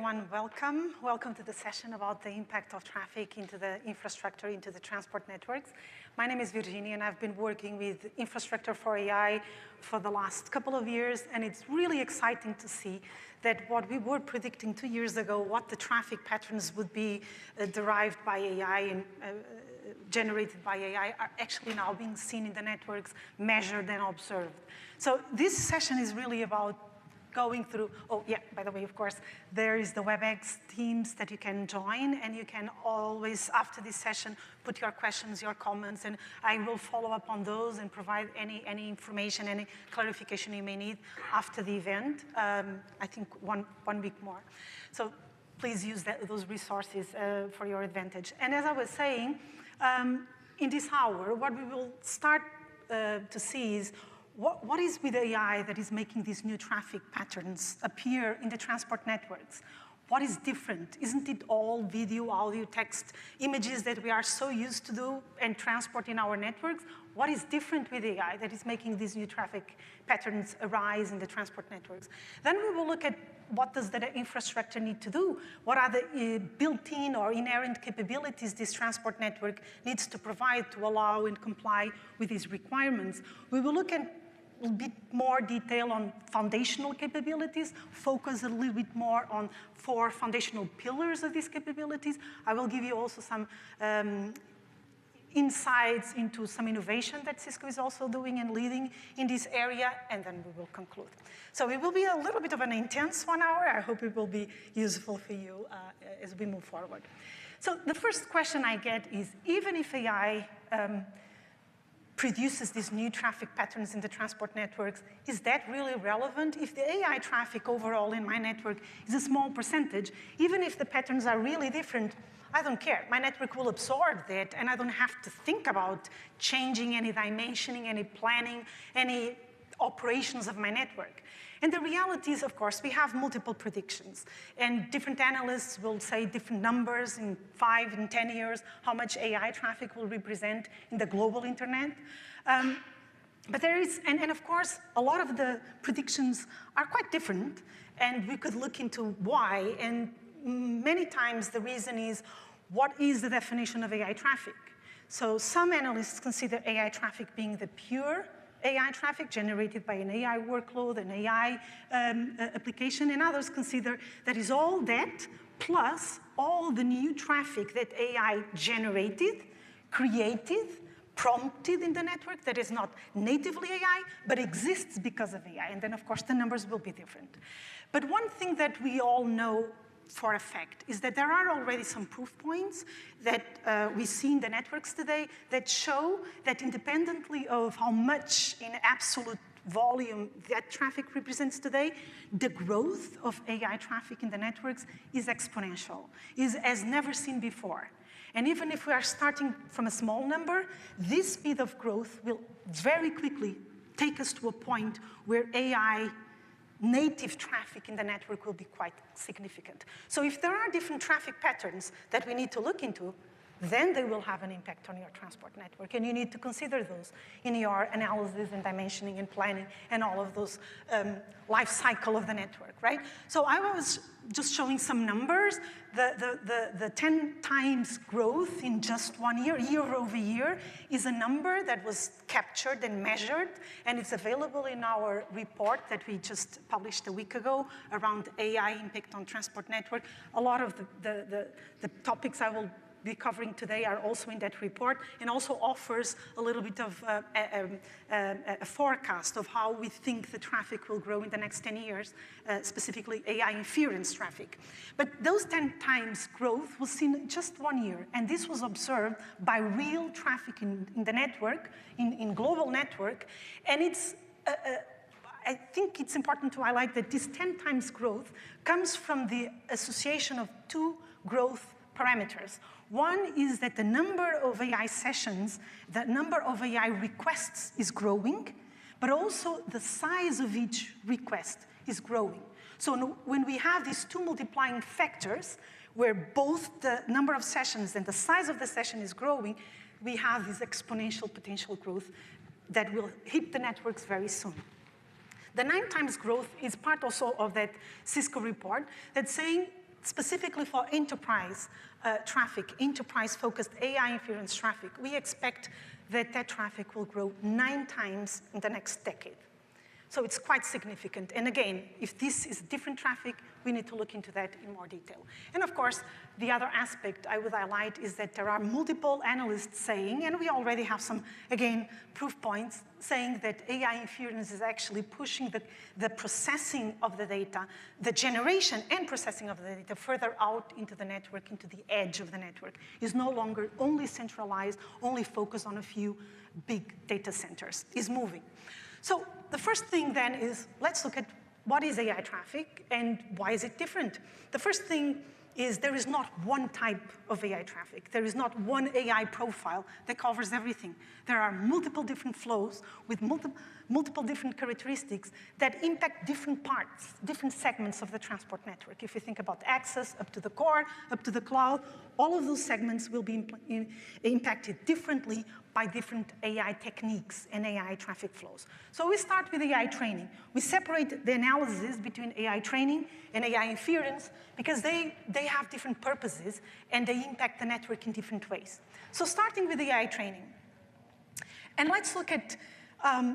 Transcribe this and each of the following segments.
everyone. Welcome. Welcome to the session about the impact of traffic into the infrastructure, into the transport networks. My name is Virginia, and I've been working with infrastructure for AI for the last couple of years, and it's really exciting to see that what we were predicting 2 years ago, what the traffic patterns would be derived by AI and generated by AI, are actually now being seen in the networks, measured and observed. So this session is really about going through, oh yeah, by the way, of course, there is the WebEx Teams that you can join, and you can always, after this session, put your questions, your comments, and I will follow up on those and provide any information, any clarification you may need after the event. I think one week more. So please use those resources for your advantage. And as I was saying, in this hour, what we will start to see is what is with AI that is making these new traffic patterns appear in the transport networks? What is different? Isn't it all video, audio, text, images that we are so used to do and transport in our networks? What is different with AI that is making these new traffic patterns arise in the transport networks? Then we will look at what does the infrastructure need to do? What are the built-in or inherent capabilities this transport network needs to provide to allow and comply with these requirements? We will look at a bit more detail on foundational capabilities, focus a little bit more on 4 foundational pillars of these capabilities. I will give you also some insights into some innovation that Cisco is also doing and leading in this area, and then we will conclude. So it will be a little bit of an intense 1 hour. I hope it will be useful for you as we move forward. So the first question I get is, even if AI produces these new traffic patterns in the transport networks, is that really relevant? If the AI traffic overall in my network is a small percentage, even if the patterns are really different, I don't care. My network will absorb that, and I don't have to think about changing any dimensioning, any planning, any operations of my network. And the reality is, of course, we have multiple predictions. And different analysts will say different numbers in 5 and 10 years, how much AI traffic will represent in the global internet. But there is, and of course, a lot of the predictions are quite different, and we could look into why. And many times the reason is, what is the definition of AI traffic? So some analysts consider AI traffic being the pure AI traffic generated by an AI workload, an AI application, and others consider that is all that, plus all the new traffic that AI generated, created, prompted in the network that is not natively AI, but exists because of AI. And then, of course, the numbers will be different. But one thing that we all know for a fact is that there are already some proof points that we see in the networks today that show that independently of how much in absolute volume that traffic represents today, the growth of AI traffic in the networks is exponential, is as never seen before. And even if we are starting from a small number, this speed of growth will very quickly take us to a point where AI native traffic in the network will be quite significant. So if there are different traffic patterns that we need to look into, then they will have an impact on your transport network. And you need to consider those in your analysis and dimensioning and planning and all of those life cycle of the network, right? So I was just showing some numbers. The 10 times growth in just 1 year, year over year, is a number that was captured and measured, and it's available in our report that we just published a week ago around AI impact on transport network. A lot of the topics I will be covering today are also in that report, and also offers a little bit of a forecast of how we think the traffic will grow in the next 10 years, specifically AI inference traffic. But those 10 times growth was seen in just 1 year, and this was observed by real traffic in the network, in global network, and it's I think it's important to highlight that this 10 times growth comes from the association of 2 growth parameters. One is that the number of AI sessions, the number of AI requests is growing, but also the size of each request is growing. So when we have these 2 multiplying factors, where both the number of sessions and the size of the session is growing, we have this exponential potential growth that will hit the networks very soon. The 9 times growth is part also of that Cisco report that's saying specifically for enterprise traffic, enterprise-focused AI inference traffic, we expect that that traffic will grow 9 times in the next decade. So it's quite significant. And again, if this is different traffic, we need to look into that in more detail. And of course, the other aspect I would highlight is that there are multiple analysts saying, and we already have some, again, proof points, saying that AI inference is actually pushing the processing of the data, the generation and processing of the data further out into the network, into the edge of the network. It's no longer only centralized, only focused on a few big data centers. It's moving. So the first thing then is, let's look at what is AI traffic and why is it different? The first thing is there is not one type of AI traffic. There is not one AI profile that covers everything. There are multiple different flows with multiple different characteristics that impact different parts, different segments of the transport network. If you think about access up to the core, up to the cloud, all of those segments will be impacted differently by different AI techniques and AI traffic flows. So we start with AI training. We separate the analysis between AI training and AI inference because they have different purposes and they impact the network in different ways. So starting with AI training. And let's look at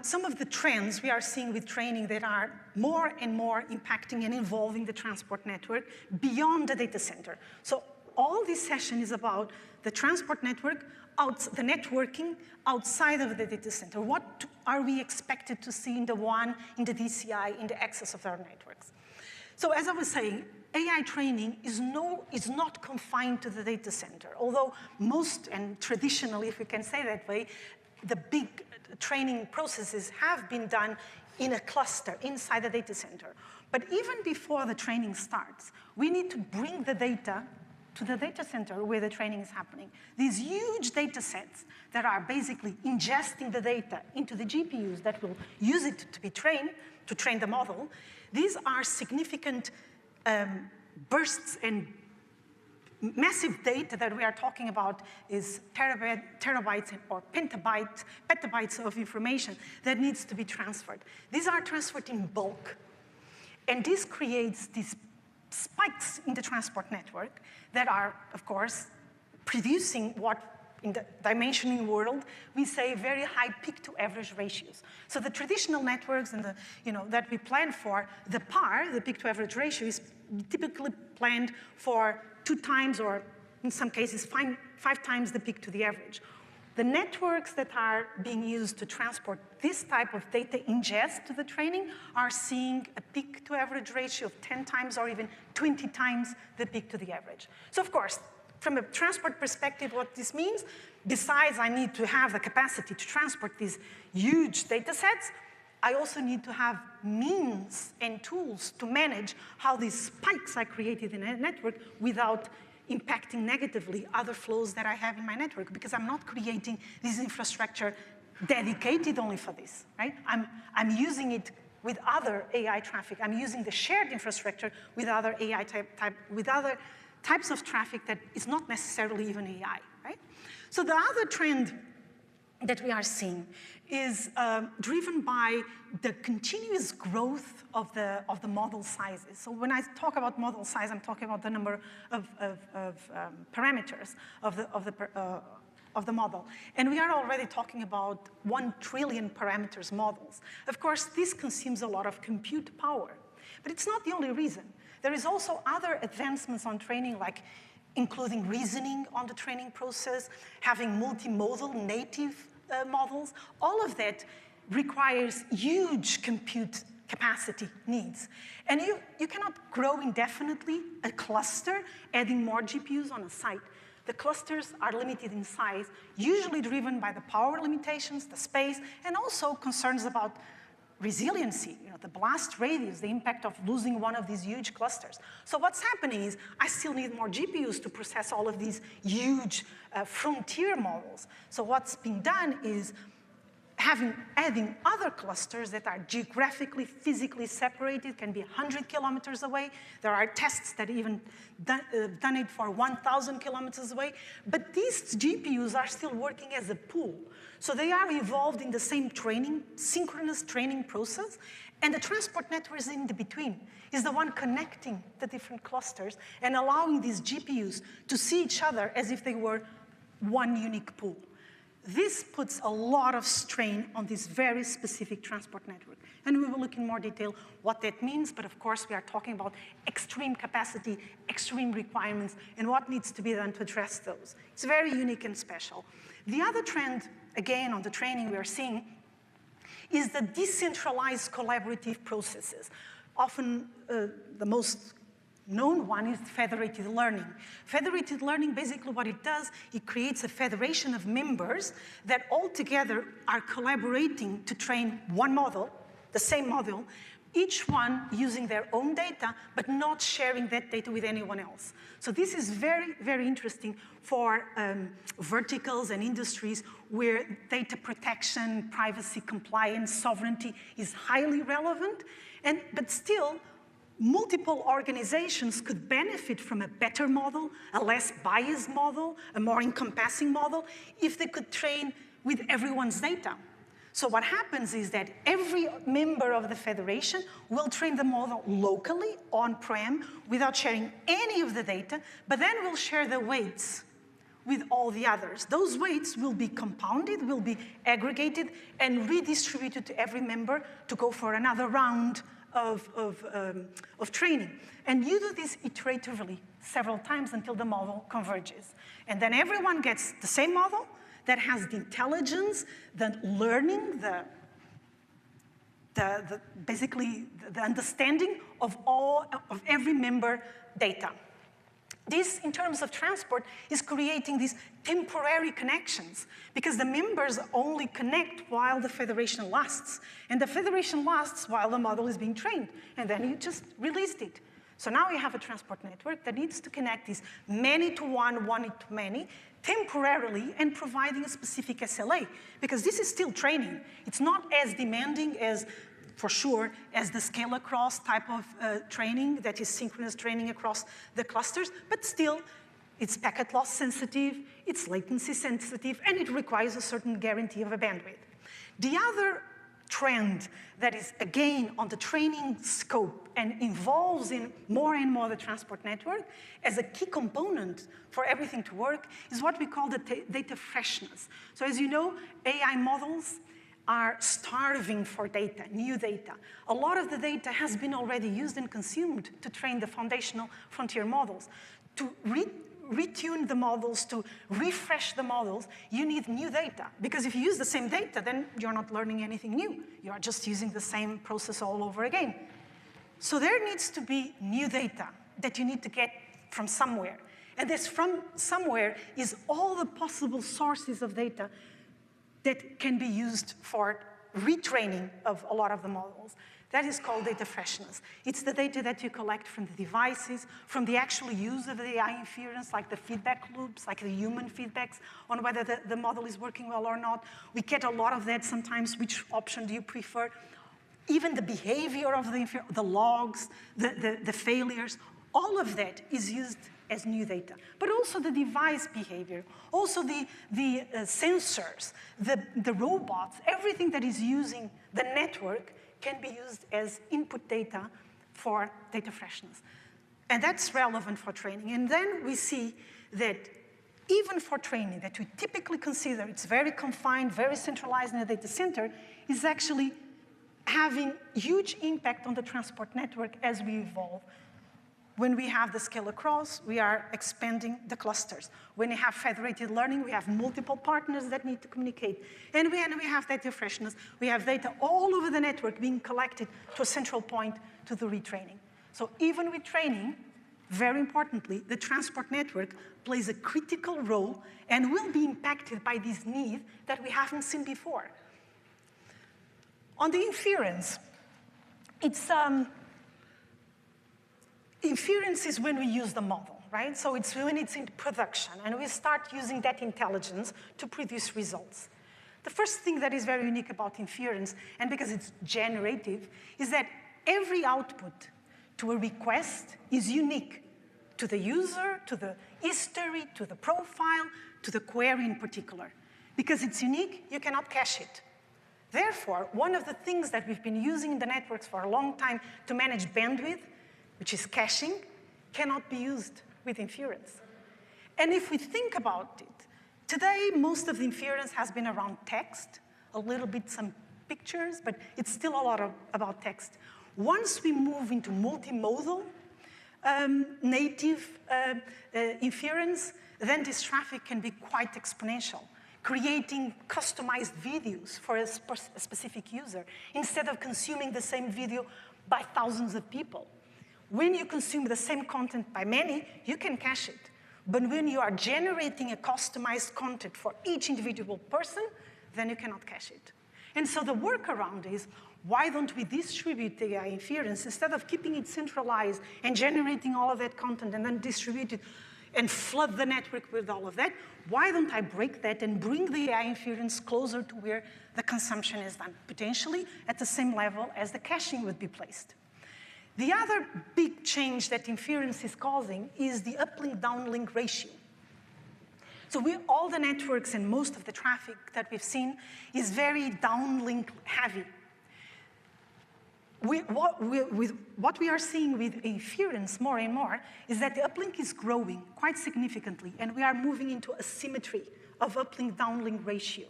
some of the trends we are seeing with training that are more and more impacting and involving the transport network beyond the data center. So all this session is about the transport network, the networking outside of the data center. What are we expected to see in the WAN, in the DCI, in the access of our networks? So as I was saying, AI training is not confined to the data center, although most, and traditionally, if we can say that way, the big training processes have been done in a cluster inside the data center. But even before the training starts, we need to bring the data to the data center where the training is happening. These huge data sets that are basically ingesting the data into the GPUs that will use it to be trained, to train the model, these are significant bursts and massive data that we are talking about is terabytes or petabytes of information that needs to be transferred. These are transferred in bulk. And this creates these spikes in the transport network that are, of course, producing what in the dimensioning world we say very high peak-to-average ratios. So the traditional networks and that we plan for, the PAR, the peak-to-average ratio, is typically planned for 2 times or in some cases 5 times the peak to the average. The networks that are being used to transport this type of data ingest to the training are seeing a peak-to-average ratio of 10 times or even 20 times the peak to the average. So of course, from a transport perspective, what this means, besides I need to have the capacity to transport these huge data sets, I also need to have means and tools to manage how these spikes are created in a network without impacting negatively other flows that I have in my network, because I'm not creating this infrastructure dedicated only for this, right? I'm using it with other AI traffic. I'm using the shared infrastructure with other AI with other types of traffic that is not necessarily even AI, right? So the other trend that we are seeing is driven by the continuous growth of the model sizes. So when I talk about model size, I'm talking about the number of parameters of the model. And we are already talking about 1 trillion parameters models. Of course, this consumes a lot of compute power, but it's not the only reason. There is also other advancements on training, like including reasoning on the training process, having multimodal native models. All of that requires huge compute capacity needs. And you cannot grow indefinitely a cluster, adding more GPUs on a site. The clusters are limited in size, usually driven by the power limitations, the space, and also concerns about resiliency, the blast radius, the impact of losing one of these huge clusters. So what's happening is I still need more GPUs to process all of these huge frontier models. So what's being done is adding other clusters that are geographically, physically separated, can be 100 kilometers away. There are tests that even done it for 1,000 kilometers away. But these GPUs are still working as a pool. So they are involved in the same training, synchronous training process, and the transport network is in the between, is the one connecting the different clusters and allowing these GPUs to see each other as if they were one unique pool. This puts a lot of strain on this very specific transport network. And we will look in more detail what that means, but of course we are talking about extreme capacity, extreme requirements, and what needs to be done to address those. It's very unique and special. The other trend, again, on the training we are seeing is the decentralized collaborative processes. Often the most known one is federated learning. Federated learning, basically what it does, it creates a federation of members that all together are collaborating to train one model, the same model, each one using their own data, but not sharing that data with anyone else. So this is very, very interesting for verticals and industries where data protection, privacy, compliance, sovereignty is highly relevant, but still, multiple organizations could benefit from a better model, a less biased model, a more encompassing model, if they could train with everyone's data. So what happens is that every member of the federation will train the model locally, on-prem, without sharing any of the data, but then will share the weights with all the others. Those weights will be compounded, will be aggregated, and redistributed to every member to go for another round of training. And you do this iteratively several times until the model converges. And then everyone gets the same model that has the intelligence, the learning, basically the understanding of every member data. This, in terms of transport, is creating these temporary connections because the members only connect while the federation lasts. And the federation lasts while the model is being trained. And then you just released it. So now you have a transport network that needs to connect these many-to-one, one-to-many, temporarily, and providing a specific SLA. Because this is still training. It's not as demanding as, for sure, as the scale-across type of training that is synchronous training across the clusters, but still, it's packet loss sensitive, it's latency sensitive, and it requires a certain guarantee of a bandwidth. The other trend that is, again, on the training scope and involves in more and more the transport network as a key component for everything to work is what we call the data freshness. So as you know, AI models are starving for data, new data. A lot of the data has been already used and consumed to train the foundational frontier models. To retune the models, to refresh the models, you need new data. Because if you use the same data, then you're not learning anything new. You are just using the same process all over again. So there needs to be new data that you need to get from somewhere. And this from somewhere is all the possible sources of data that can be used for retraining of a lot of the models. That is called data freshness. It's the data that you collect from the devices, from the actual use of the AI inference, like the feedback loops, like the human feedbacks on whether the model is working well or not. We get a lot of that sometimes. Which option do you prefer? Even the behavior of the logs, the failures, all of that is used as new data. But also the device behavior, also the sensors, the robots, everything that is using the network can be used as input data for data freshness. And that's relevant for training. And then we see that even for training that we typically consider it's very confined, very centralized in a data center, is actually having huge impact on the transport network as we evolve. When we have the scale across, we are expanding the clusters. When we have federated learning, we have multiple partners that need to communicate. And when we have data freshness, we have data all over the network being collected to a central point to do retraining. So even with training, very importantly, the transport network plays a critical role and will be impacted by this need that we haven't seen before. On the inference, inference is when we use the model, right? So it's when it's in production, and we start using that intelligence to produce results. The first thing that is very unique about inference, and because it's generative, is that every output to a request is unique to the user, to the history, to the profile, to the query in particular. Because it's unique, you cannot cache it. Therefore, one of the things that we've been using in the networks for a long time to manage bandwidth, which is caching, cannot be used with inference. And if we think about it, today, most of the inference has been around text, a little bit some pictures, but it's still a lot about text. Once we move into multimodal native inference, then this traffic can be quite exponential, creating customized videos for a specific user, instead of consuming the same video by thousands of people. When you consume the same content by many, you can cache it. But when you are generating a customized content for each individual person, then you cannot cache it. And so the workaround is, why don't we distribute the AI inference instead of keeping it centralized and generating all of that content and then distribute it and flood the network with all of that? Why don't I break that and bring the AI inference closer to where the consumption is done, potentially at the same level as the caching would be placed? The other big change that inference is causing is the uplink-downlink ratio. So all the networks and most of the traffic that we've seen is very downlink heavy. What we are seeing with inference more and more is that the uplink is growing quite significantly, and we are moving into a symmetry of uplink-downlink ratio.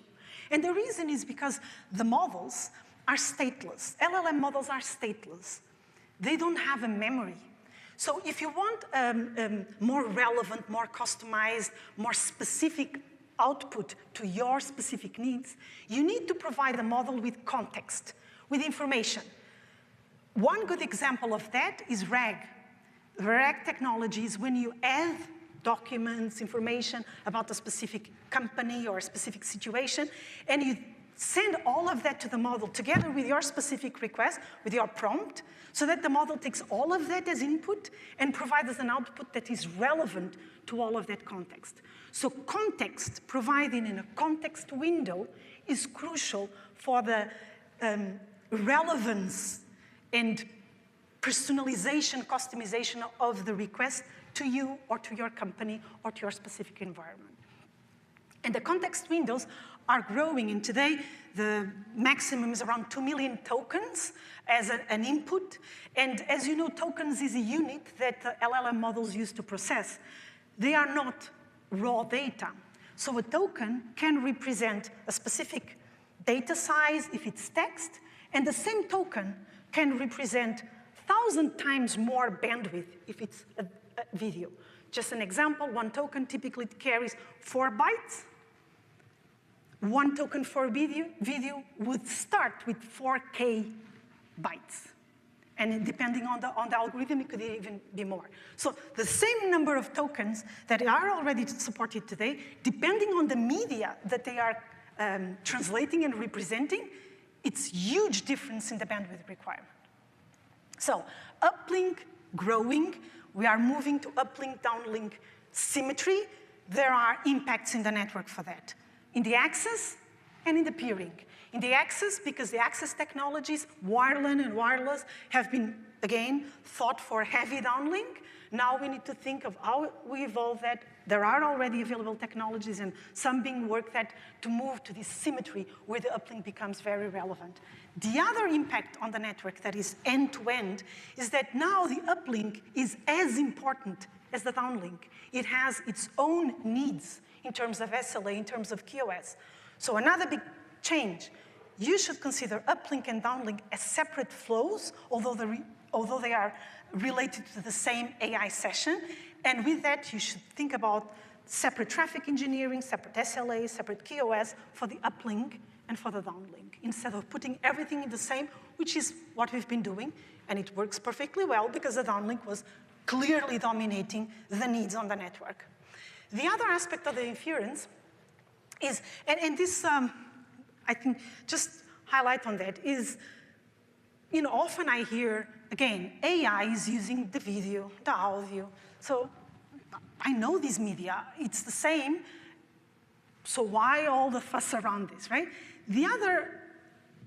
And the reason is because the models are stateless. LLM models are stateless. They don't have a memory. So if you want more relevant, more customized, more specific output to your specific needs, you need to provide a model with context, with information. One good example of that is RAG. RAG technology is when you add documents, information about a specific company or a specific situation, and you send all of that to the model together with your specific request, with your prompt, so that the model takes all of that as input and provides us an output that is relevant to all of that context. So context provided in a context window is crucial for the relevance and personalization, customization of the request to you or to your company or to your specific environment. And the context windows are growing, and today the maximum is around 2 million tokens as an input. And as you know, tokens is a unit that LLM models use to process. They are not raw data. So a token can represent a specific data size if it's text, and the same token can represent 1,000 times more bandwidth if it's a video. Just an example, one token typically carries 4 bytes. One token for video would start with 4K bytes. And depending on the algorithm, it could even be more. So the same number of tokens that are already supported today, depending on the media that they are translating and representing, it's huge difference in the bandwidth requirement. So uplink growing, we are moving to uplink, downlink symmetry. There are impacts in the network for that, in the access and in the peering. In the access, because the access technologies, wireline and wireless, have been, again, thought for heavy downlink. Now we need to think of how we evolve that. There are already available technologies and some being worked at to move to this symmetry where the uplink becomes very relevant. The other impact on the network that is end-to-end is that now the uplink is as important as the downlink. It has its own needs in terms of SLA, in terms of QoS. So another big change, you should consider uplink and downlink as separate flows, although they are related to the same AI session. And with that, you should think about separate traffic engineering, separate SLA, separate QoS for the uplink and for the downlink, instead of putting everything in the same, which is what we've been doing, and it works perfectly well because the downlink was clearly dominating the needs on the network. The other aspect of the inference is, and this, I think, just highlight on that, is, often I hear, again, AI is using the video, the audio. So I know this media. It's the same. So why all the fuss around this, right? The other,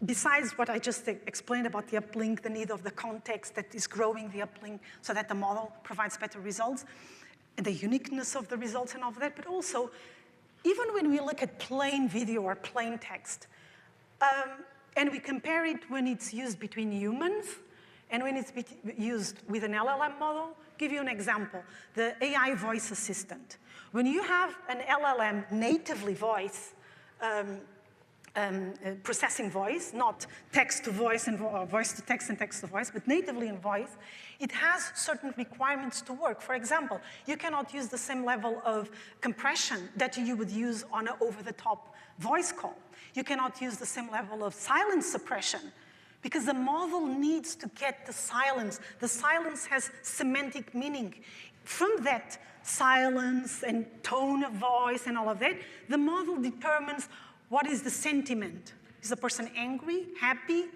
besides what I just explained about the uplink, the need of the context that is growing the uplink so that the model provides better results, and the uniqueness of the results and all of that, but also, even when we look at plain video or plain text, and we compare it when it's used between humans and when it's used with an LLM model, give you an example, the AI voice assistant. When you have an LLM natively processing voice, not text to voice and voice to text and text to voice, but natively in voice, it has certain requirements to work. For example, you cannot use the same level of compression that you would use on an over-the-top voice call. You cannot use the same level of silence suppression because the model needs to get the silence. The silence has semantic meaning. From that silence and tone of voice and all of that, the model determines what is the sentiment. Is the person angry, happy?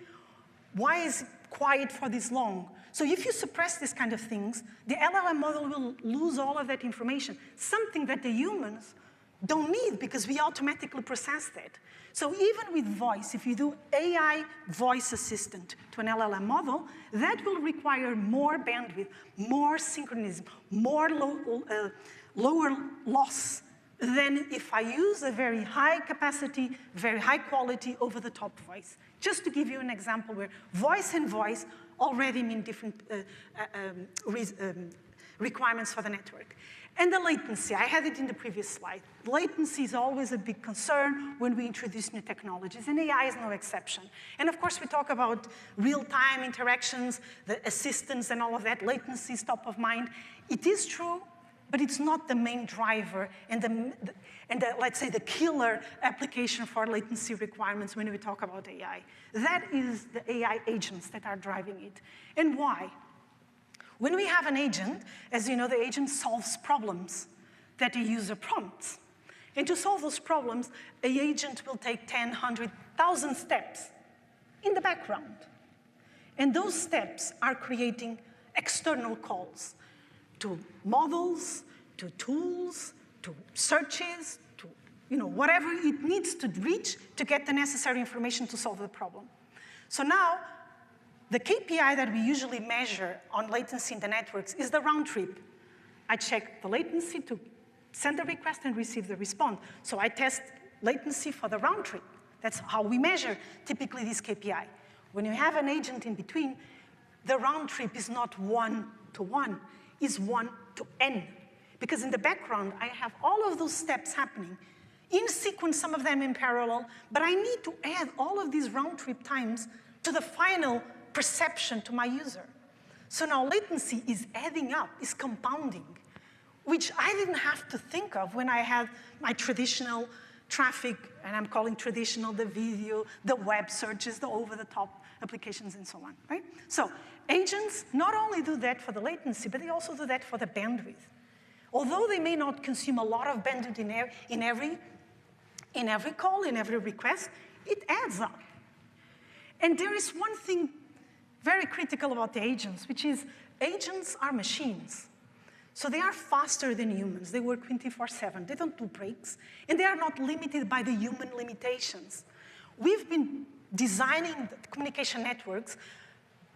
Why is it quiet for this long? So if you suppress these kind of things, the LLM model will lose all of that information, something that the humans don't need because we automatically process that. So even with voice, if you do AI voice assistant to an LLM model, that will require more bandwidth, more synchronism, more lower loss than if I use a very high capacity, very high quality over-the-top voice. Just to give you an example where voice and voice already mean different requirements for the network. And the latency, I had it in the previous slide. Latency is always a big concern when we introduce new technologies, and AI is no exception. And of course, we talk about real-time interactions, the assistance and all of that. Latency is top of mind. It is true, but it's not the main driver and let's say, the killer application for latency requirements when we talk about AI. That is the AI agents that are driving it. And why? When we have an agent, as you know, the agent solves problems that a user prompts. And to solve those problems, an agent will take 10, 100, 1,000 steps in the background. And those steps are creating external calls to models, to tools, to searches, to whatever it needs to reach to get the necessary information to solve the problem. So now, the KPI that we usually measure on latency in the networks is the round trip. I check the latency to send the request and receive the response. So I test latency for the round trip. That's how we measure typically this KPI. When you have an agent in between, the round trip is not 1-to-1, it's 1-to-n. Because in the background, I have all of those steps happening in sequence, some of them in parallel, but I need to add all of these round trip times to the final perception to my user. So now latency is adding up, is compounding, which I didn't have to think of when I had my traditional traffic, and I'm calling traditional the video, the web searches, the over-the-top applications, and so on, right? So agents not only do that for the latency, but they also do that for the bandwidth. Although they may not consume a lot of bandwidth in every call, in every request, it adds up. And there is one thing very critical about the agents, which is agents are machines. So they are faster than humans. They work 24/7. They don't do breaks. And they are not limited by the human limitations. We've been designing the communication networks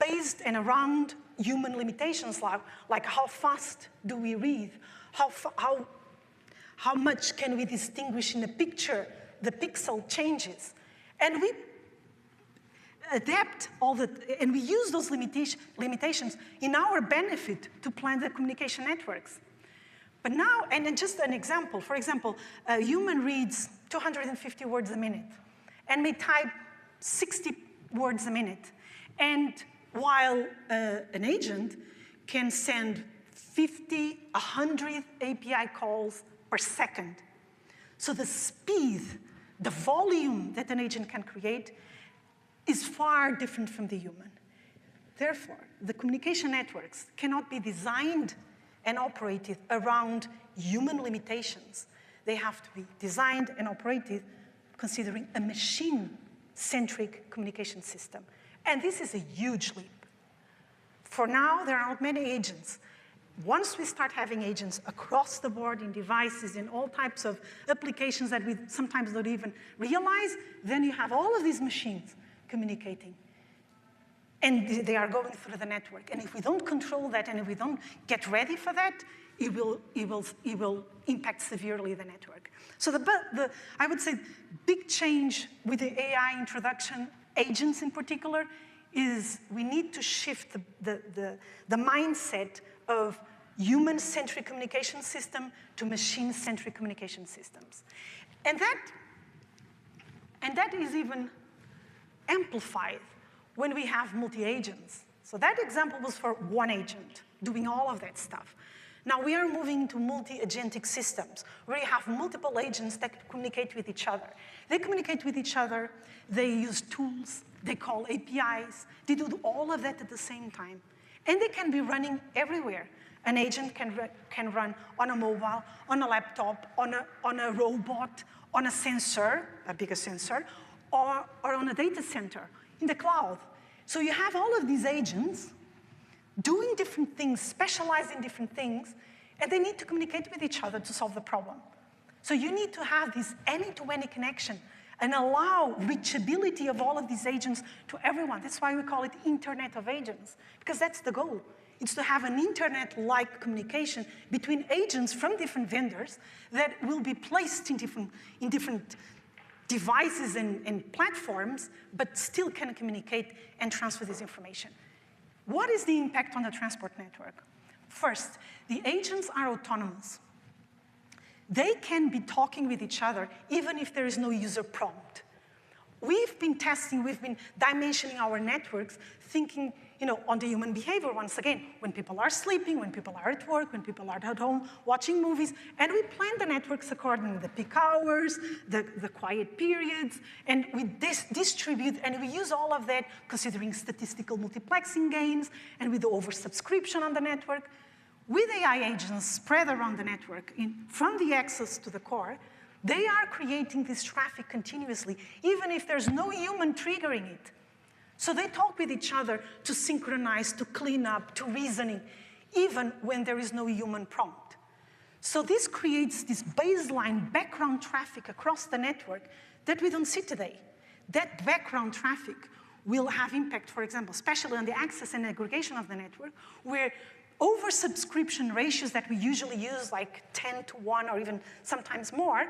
based and around human limitations, like how fast do we read? How much can we distinguish in a picture? The pixel changes. And we adapt and we use those limitations in our benefit to plan the communication networks. But now, and then just an example, for example, a human reads 250 words a minute and may type 60 words a minute. And while an agent can send 50, 100 API calls per second. So the speed, the volume that an agent can create is far different from the human. Therefore, the communication networks cannot be designed and operated around human limitations. They have to be designed and operated considering a machine-centric communication system. And this is a huge leap. For now, there are not many agents. once we start having agents across the board in devices, in all types of applications that we sometimes don't even realize, then you have all of these machines communicating. And they are going through the network. And if we don't control that and if we don't get ready for that, it will impact severely the network. So I would say big change with the AI introduction, agents in particular, is we need to shift the mindset of human-centric communication system to machine-centric communication systems. And that is even amplified when we have multi-agents. So that example was for one agent doing all of that stuff. Now we are moving to multi-agentic systems where you have multiple agents that communicate with each other. They communicate with each other, they use tools, they call APIs, they do all of that at the same time. And they can be running everywhere. An agent can run on a mobile, on a laptop, on a robot, on a sensor, a bigger sensor, or on a data center, in the cloud. So you have all of these agents doing different things, specializing in different things, and they need to communicate with each other to solve the problem. So you need to have this any-to-any connection and allow reachability of all of these agents to everyone. That's why we call it Internet of Agents, because that's the goal. It's to have an internet-like communication between agents from different vendors that will be placed in different devices and platforms, but still can communicate and transfer this information. What is the impact on the transport network? First, the agents are autonomous. They can be talking with each other even if there is no user prompt. We've been testing, we've been dimensioning our networks, thinking on the human behavior once again, when people are sleeping, when people are at work, when people are at home watching movies, and we plan the networks according to the peak hours, the quiet periods, and we distribute, and we use all of that considering statistical multiplexing gains, and with the oversubscription on the network. With AI agents spread around the network, from the access to the core, they are creating this traffic continuously, even if there's no human triggering it. So they talk with each other to synchronize, to clean up, to reasoning, even when there is no human prompt. So this creates this baseline background traffic across the network that we don't see today. That background traffic will have impact, for example, especially on the access and aggregation of the network, where oversubscription ratios that we usually use, like 10 to 1 or even sometimes more,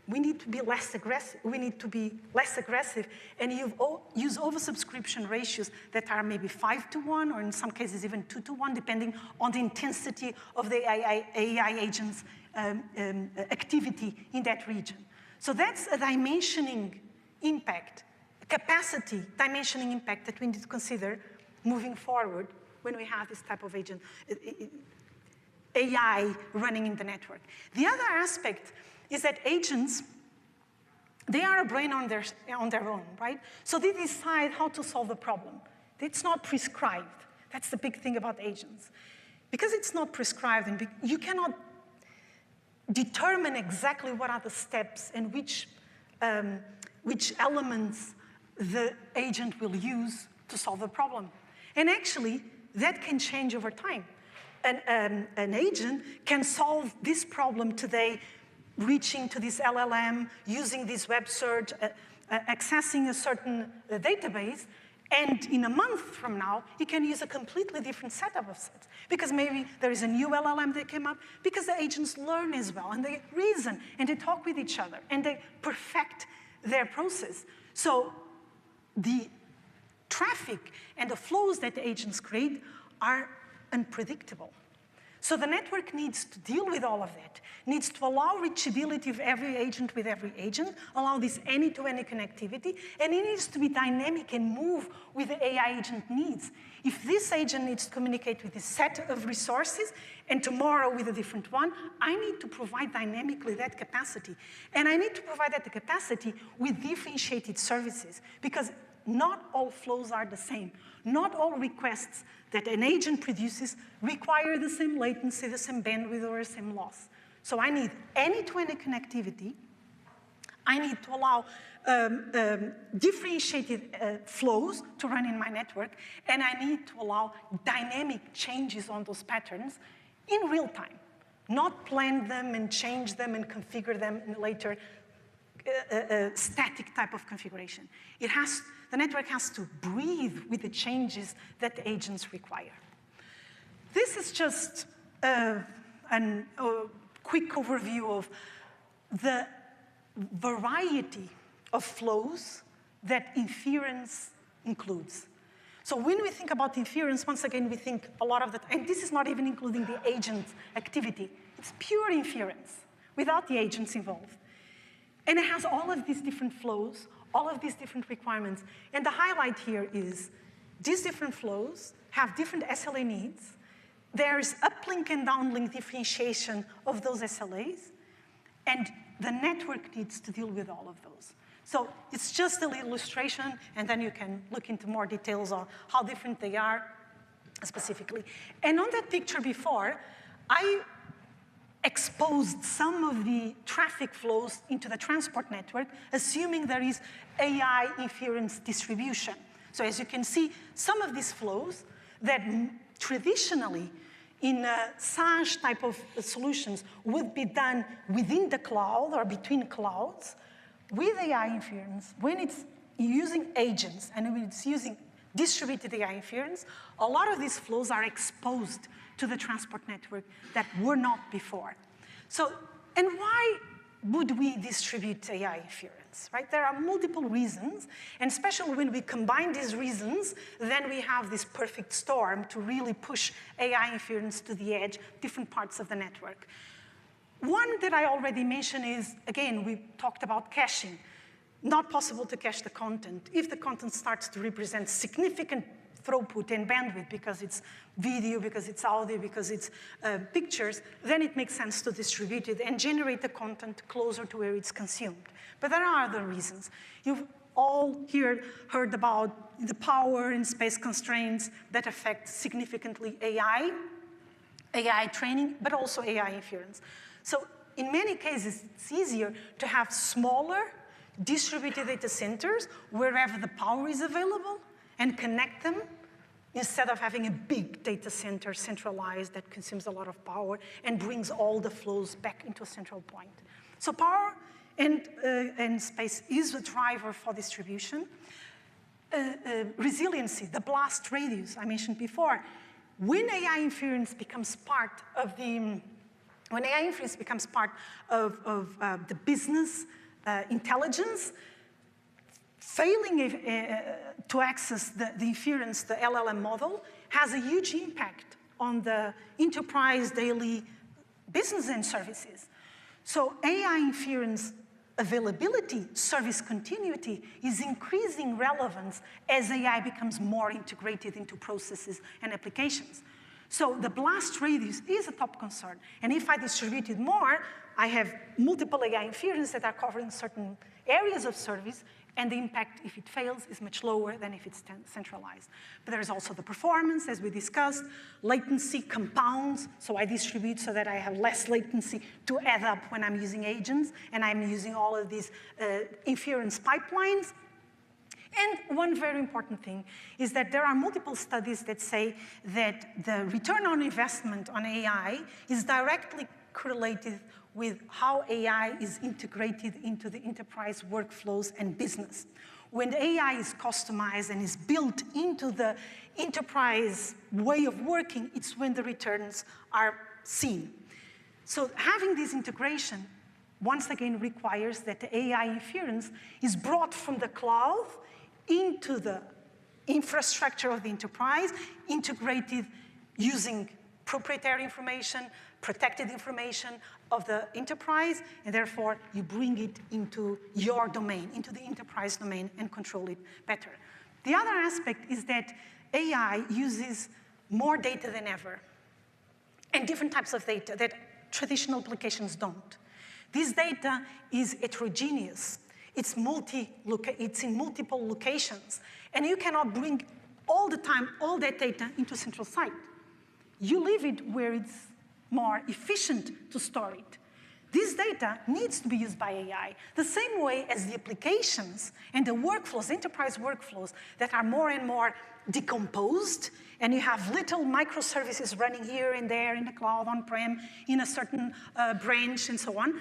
we need to be less aggressive. We need to be less aggressive and use oversubscription ratios that are maybe 5 to 1, or in some cases even 2 to 1, depending on the intensity of the AI agent's activity in that region. So that's a dimensioning impact, capacity dimensioning impact that we need to consider moving forward when we have this type of agent, AI running in the network. The other aspect is that agents, they are a brain on their own, right? So they decide how to solve the problem. It's not prescribed. That's the big thing about agents. Because it's not prescribed, and you cannot determine exactly what are the steps and which elements the agent will use to solve the problem. And actually, that can change over time. An agent can solve this problem today, reaching to this LLM, using this web search, accessing a certain database, and in a month from now, it can use a completely different setup of sets. Because maybe there is a new LLM that came up, because the agents learn as well, and they reason, and they talk with each other, and they perfect their process. So the traffic and the flows that the agents create are unpredictable. So the network needs to deal with all of that, needs to allow reachability of every agent with every agent, allow this any-to-any connectivity, and it needs to be dynamic and move with the AI agent needs. If this agent needs to communicate with this set of resources, and tomorrow with a different one, I need to provide dynamically that capacity. And I need to provide that capacity with differentiated services, because not all flows are the same. Not all requests that an agent produces require the same latency, the same bandwidth, or the same loss. So I need any-to-any connectivity. I need to allow differentiated flows to run in my network, and I need to allow dynamic changes on those patterns in real time, not plan them and change them and configure them in later static type of configuration. The network has to breathe with the changes that the agents require. This is just a quick overview of the variety of flows that inference includes. So when we think about inference, once again, we think a lot of that, and this is not even including the agent activity. It's pure inference without the agents involved. And it has all of these different flows, all of these different requirements. And the highlight here is these different flows have different SLA needs. There's uplink and downlink differentiation of those SLAs. And the network needs to deal with all of those. So it's just a little illustration, and then you can look into more details on how different they are specifically. And on that picture before, I exposed some of the traffic flows into the transport network, assuming there is AI inference distribution. So as you can see, some of these flows that traditionally in SaaS type of solutions would be done within the cloud or between clouds, with AI inference, when it's using agents and when it's using distributed AI inference, a lot of these flows are exposed to the transport network that were not before. So, and why would we distribute AI inference, right? There are multiple reasons, and especially when we combine these reasons, then we have this perfect storm to really push AI inference to the edge, different parts of the network. One that I already mentioned is, again, we talked about caching. Not possible to cache the content. If the content starts to represent significant throughput and bandwidth because it's video, because it's audio, because it's pictures, then it makes sense to distribute it and generate the content closer to where it's consumed. But there are other reasons. You've all here heard about the power and space constraints that affect significantly AI training, but also AI inference. So in many cases, it's easier to have smaller distributed data centers wherever the power is available and connect them instead of having a big data center centralized that consumes a lot of power and brings all the flows back into a central point. So power and space is a driver for distribution. Resiliency, the blast radius I mentioned before. When AI inference becomes part of the business intelligence, failing to access the inference, the LLM model, has a huge impact on the enterprise daily business and services. So AI inference availability, service continuity, is increasing relevance as AI becomes more integrated into processes and applications. So the blast radius is a top concern. And if I distribute it more, I have multiple AI inference that are covering certain areas of service, and the impact, if it fails, is much lower than if it's centralized. But there's also the performance, as we discussed. Latency compounds, so I distribute so that I have less latency to add up when I'm using agents, and I'm using all of these inference pipelines. And one very important thing is that there are multiple studies that say that the return on investment on AI is directly correlated with how AI is integrated into the enterprise workflows and business. When AI is customized and is built into the enterprise way of working, it's when the returns are seen. So having this integration, once again, requires that the AI inference is brought from the cloud into the infrastructure of the enterprise, integrated using proprietary information, protected information of the enterprise, and therefore you bring it into your domain, into the enterprise domain, and control it better. The other aspect is that AI uses more data than ever, and different types of data that traditional applications don't. This data is heterogeneous. It's in multiple locations, and you cannot bring all the time all that data into a central site. You leave it where it's more efficient to store it. This data needs to be used by AI, the same way as the applications and the workflows, enterprise workflows that are more and more decomposed and you have little microservices running here and there in the cloud, on-prem, in a certain branch, and so on,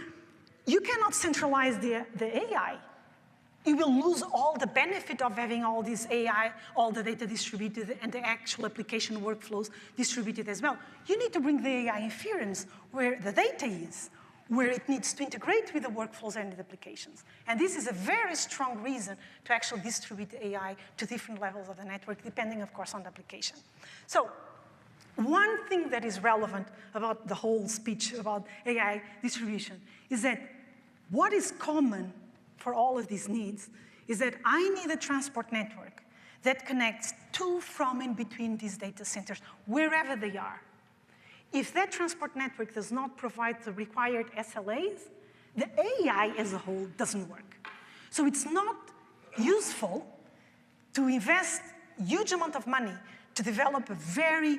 you cannot centralize the AI. You will lose all the benefit of having all this AI, all the data distributed, and the actual application workflows distributed as well. You need to bring the AI inference where the data is, where it needs to integrate with the workflows and the applications. And this is a very strong reason to actually distribute AI to different levels of the network, depending, of course, on the application. So one thing that is relevant about the whole speech about AI distribution is that what is common for all of these needs is that I need a transport network that connects to, from, and between these data centers, wherever they are. If that transport network does not provide the required SLAs, the AI as a whole doesn't work. So it's not useful to invest a huge amount of money to develop a very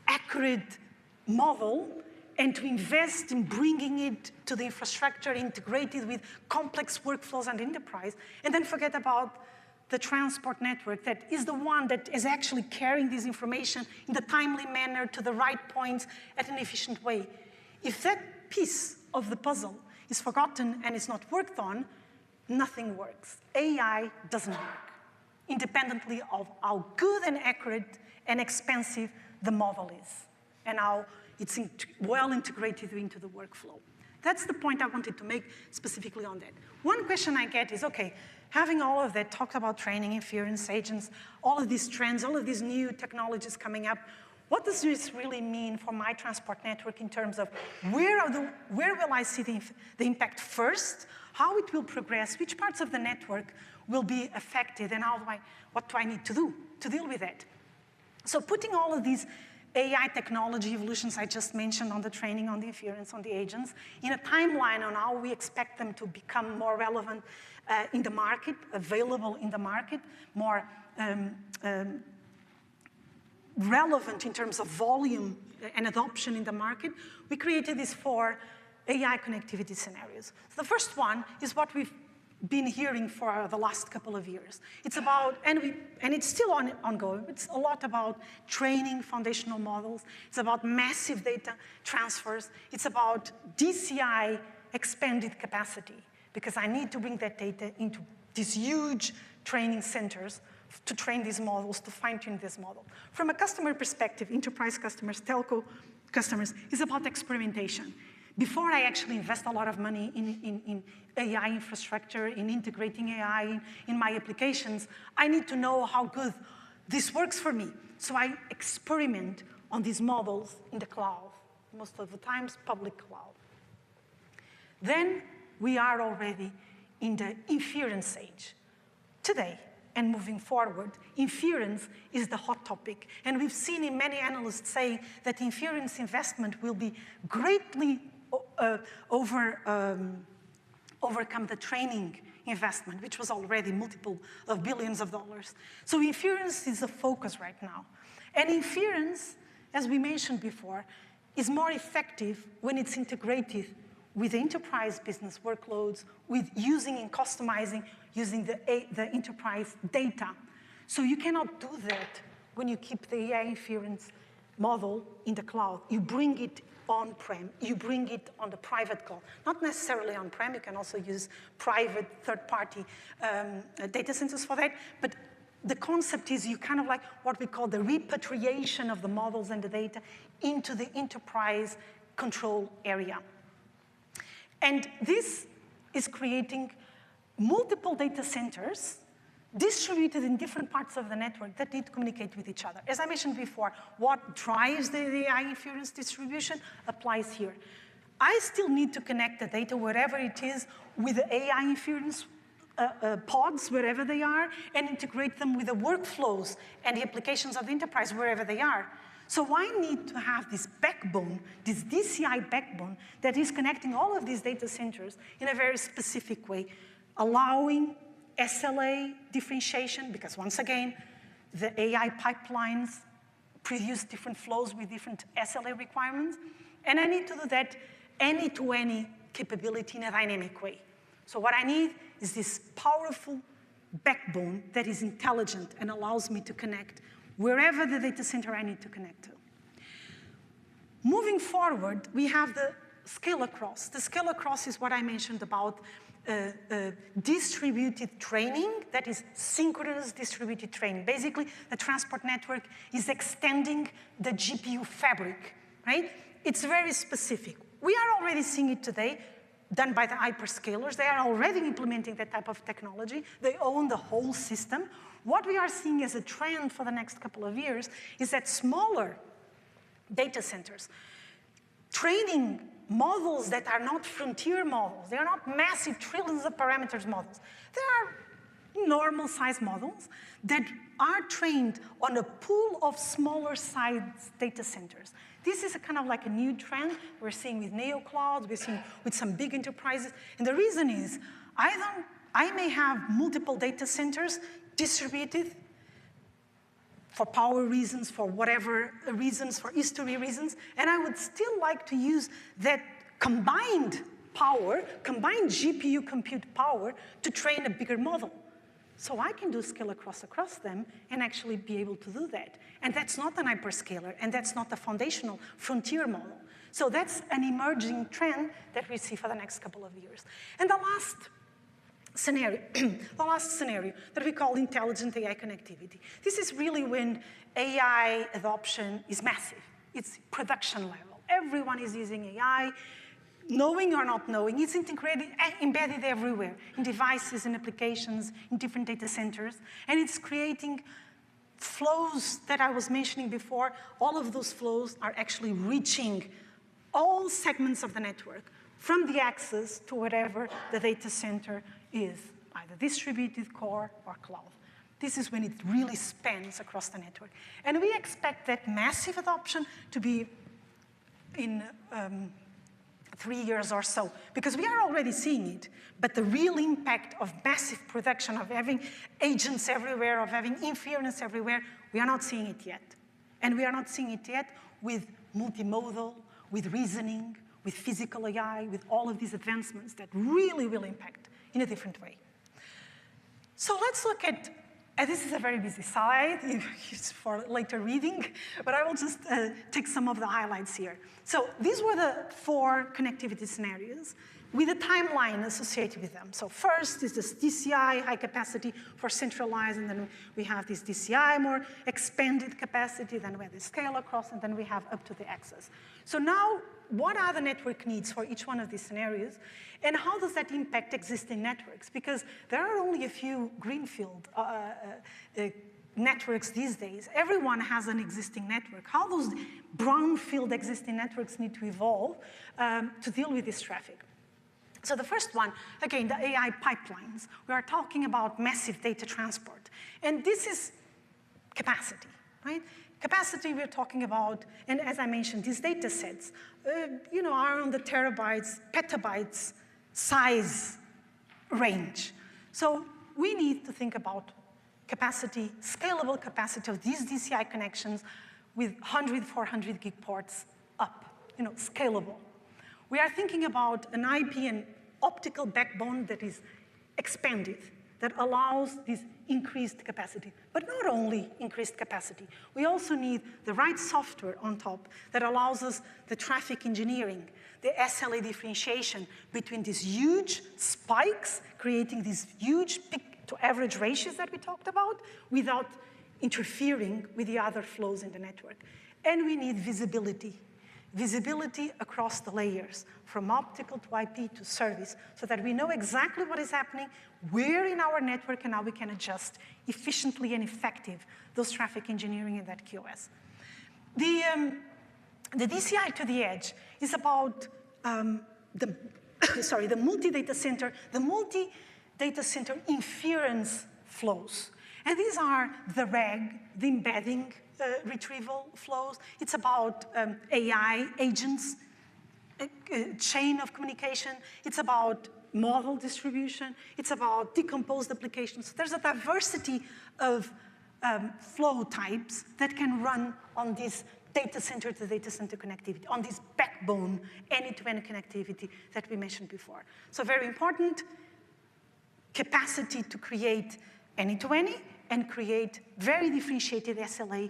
accurate model and to invest in bringing it to the infrastructure, integrated with complex workflows and enterprise, and then forget about the transport network that is the one that is actually carrying this information in the timely manner to the right points at an efficient way. If that piece of the puzzle is forgotten and is not worked on, nothing works. AI doesn't work, independently of how good and accurate and expensive the model is, and how it's well integrated into the workflow. That's the point I wanted to make specifically on that. One question I get is, okay, having all of that, talked about training, inference, agents, all of these trends, all of these new technologies coming up, what does this really mean for my transport network in terms of where will I see the impact first, how it will progress, which parts of the network will be affected, and what do I need to do to deal with that? So putting all of these AI technology evolutions I just mentioned on the training, on the inference, on the agents, in a timeline on how we expect them to become more relevant in the market, available in the market, more relevant in terms of volume and adoption in the market, we created these 4 AI connectivity scenarios. So the first one is what we've been hearing for the last couple of years. It's about, and it's still ongoing, it's a lot about training foundational models. It's about massive data transfers. It's about DCI expanded capacity, because I need to bring that data into these huge training centers to train these models, to fine-tune this model. From a customer perspective, enterprise customers, telco customers, it's about experimentation. Before I actually invest a lot of money in AI infrastructure, in integrating AI in my applications, I need to know how good this works for me. So I experiment on these models in the cloud, most of the times public cloud. Then we are already in the inference age. Today, and moving forward, inference is the hot topic. And we've seen in many analysts saying that inference investment will be greatly overcome the training investment, which was already multiple of billions of dollars. So inference is the focus right now. And inference, as we mentioned before, is more effective when it's integrated with enterprise business workloads, with using and customizing, using the enterprise data. So you cannot do that when you keep the AI inference model in the cloud. You bring it on-prem, you bring it on the private cloud. Not necessarily on-prem, you can also use private third-party data centers for that, but the concept is you kind of like what we call the repatriation of the models and the data into the enterprise control area. And this is creating multiple data centers distributed in different parts of the network that need to communicate with each other. As I mentioned before, what drives the AI inference distribution applies here. I still need to connect the data, wherever it is, with the AI inference pods, wherever they are, and integrate them with the workflows and the applications of the enterprise, wherever they are. So I need to have this backbone, this DCI backbone, that is connecting all of these data centers in a very specific way, allowing SLA differentiation, because once again, the AI pipelines produce different flows with different SLA requirements, and I need to do that any-to-any capability in a dynamic way. So what I need is this powerful backbone that is intelligent and allows me to connect wherever the data center I need to connect to. Moving forward, we have the scale across. The scale across is what I mentioned about distributed training, that is synchronous distributed training. Basically, the transport network is extending the GPU fabric, right? It's very specific. We are already seeing it today, done by the hyperscalers. They are already implementing that type of technology. They own the whole system. What we are seeing as a trend for the next couple of years is that smaller data centers, training models that are not frontier models. They are not massive trillions of parameters models. They are normal size models that are trained on a pool of smaller size data centers. This is a kind of like a new trend we're seeing with neoclouds, we're seeing with some big enterprises. And the reason is, I may have multiple data centers distributed for power reasons, for whatever reasons, for history reasons, and I would still like to use that combined power, combined GPU compute power to train a bigger model. So I can do scale across them and actually be able to do that. And that's not an hyperscaler, and that's not a foundational frontier model. So that's an emerging trend that we see for the next couple of years. And the last scenario, that we call intelligent AI connectivity. This is really when AI adoption is massive. It's production level. Everyone is using AI, knowing or not knowing. It's integrated, embedded everywhere, in devices, in applications, in different data centers. And it's creating flows that I was mentioning before. All of those flows are actually reaching all segments of the network, from the access to wherever the data center is, either distributed, core, or cloud. This is when it really spans across the network. And we expect that massive adoption to be in 3 years or so, because we are already seeing it, but the real impact of massive production, of having agents everywhere, of having inference everywhere, we are not seeing it yet. And we are not seeing it yet with multimodal, with reasoning, with physical AI, with all of these advancements that really will impact in a different way. So let's look at, this is a very busy slide, it's for later reading, but I will just take some of the highlights here. So these were the 4 connectivity scenarios with a timeline associated with them. So first is this DCI, high capacity for centralized, and then we have this DCI, more expanded capacity, then we have the scale across, and then we have up to the access. So now, what are the network needs for each one of these scenarios, and how does that impact existing networks? Because there are only a few greenfield networks these days. Everyone has an existing network. How those brownfield existing networks need to evolve to deal with this traffic? So the first one, again, the AI pipelines. We are talking about massive data transport. And this is capacity, right? Capacity we're talking about, and as I mentioned, these data sets, are on the terabytes, petabytes size range. So we need to think about capacity, scalable capacity of these DCI connections with 100, 400 gig ports up, scalable. We are thinking about an IP and optical backbone that is expanded, that allows this increased capacity. But not only increased capacity, we also need the right software on top that allows us the traffic engineering, the SLA differentiation between these huge spikes, creating these huge peak to average ratios that we talked about, without interfering with the other flows in the network. And we need visibility. Visibility across the layers, from optical to IP to service, so that we know exactly what is happening, where in our network, and how we can adjust efficiently and effective those traffic engineering and that QoS. The DCI to the edge is about the multi-data center inference flows. And these are the RAG, the embedding retrieval flows. It's about AI agents, chain of communication. It's about model distribution. It's about decomposed applications. There's a diversity of flow types that can run on this data center to data center connectivity, on this backbone end-to-end connectivity that we mentioned before. So very important, capacity to create any-to-any, and create very differentiated SLA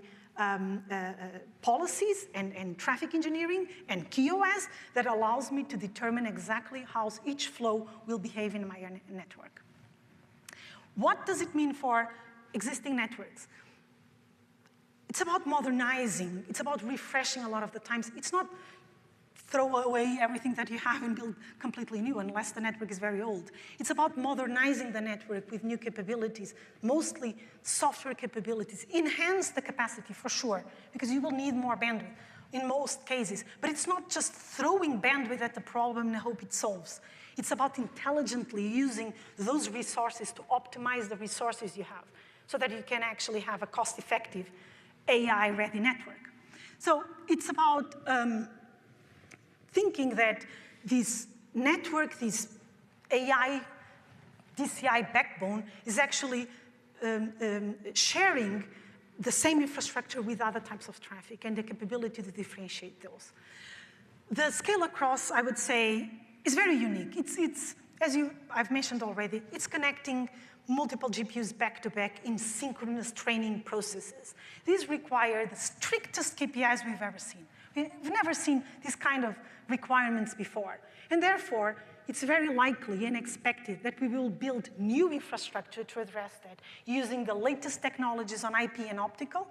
policies and traffic engineering and QoS that allows me to determine exactly how each flow will behave in my network. What does it mean for existing networks? It's about modernizing. It's about refreshing a lot of the times. It's not throw away everything that you have and build completely new unless the network is very old. It's about modernizing the network with new capabilities, mostly software capabilities. Enhance the capacity for sure, because you will need more bandwidth in most cases. But it's not just throwing bandwidth at the problem and hope it solves. It's about intelligently using those resources to optimize the resources you have so that you can actually have a cost-effective AI-ready network. So it's about thinking that this network, this AI DCI backbone is actually sharing the same infrastructure with other types of traffic and the capability to differentiate those. The scale across, I would say, is very unique. It's as I've mentioned already, it's connecting multiple GPUs back-to-back in synchronous training processes. These require the strictest KPIs we've ever seen. We've never seen this kind of requirements before. And therefore, it's very likely and expected that we will build new infrastructure to address that using the latest technologies on IP and optical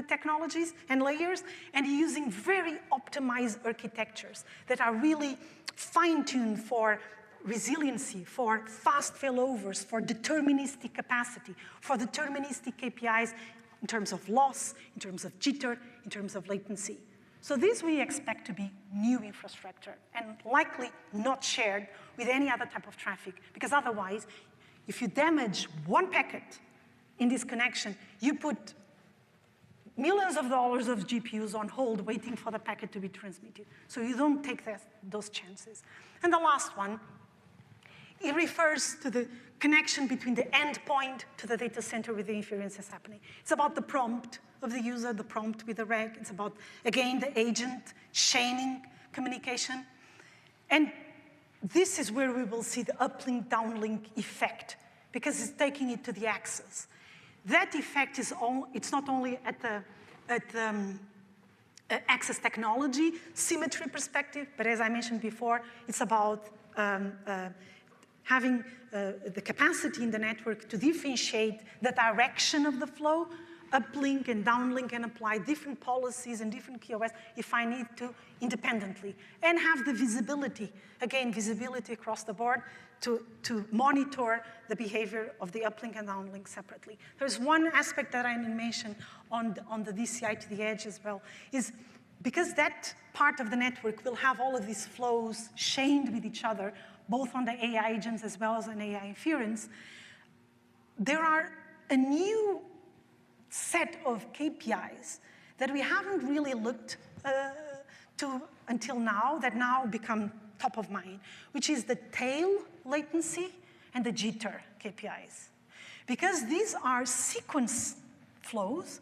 technologies and layers, and using very optimized architectures that are really fine-tuned for resiliency, for fast failovers, for deterministic capacity, for deterministic KPIs in terms of loss, in terms of jitter, in terms of latency. So this we expect to be new infrastructure and likely not shared with any other type of traffic, because otherwise, if you damage one packet in this connection, you put millions of dollars of GPUs on hold waiting for the packet to be transmitted. So you don't take those chances. And the last one, it refers to the connection between the endpoint to the data center where the inference is happening. It's about the prompt of the user, the prompt with the reg. It's about, again, the agent chaining communication. And this is where we will see the uplink, downlink effect, because it's taking it to the axis. That effect is it's not only at the access technology symmetry perspective, but as I mentioned before, it's about having the capacity in the network to differentiate the direction of the flow, uplink and downlink, and apply different policies and different QoS if I need to independently, and have the visibility, again, visibility across the board to monitor the behavior of the uplink and downlink separately. There's one aspect that I didn't mention on the DCI to the edge as well, is because that part of the network will have all of these flows chained with each other, both on the AI agents as well as on AI inference, there are a new set of KPIs that we haven't really looked to until now, that now become top of mind, which is the tail latency and the jitter KPIs. Because these are sequence flows,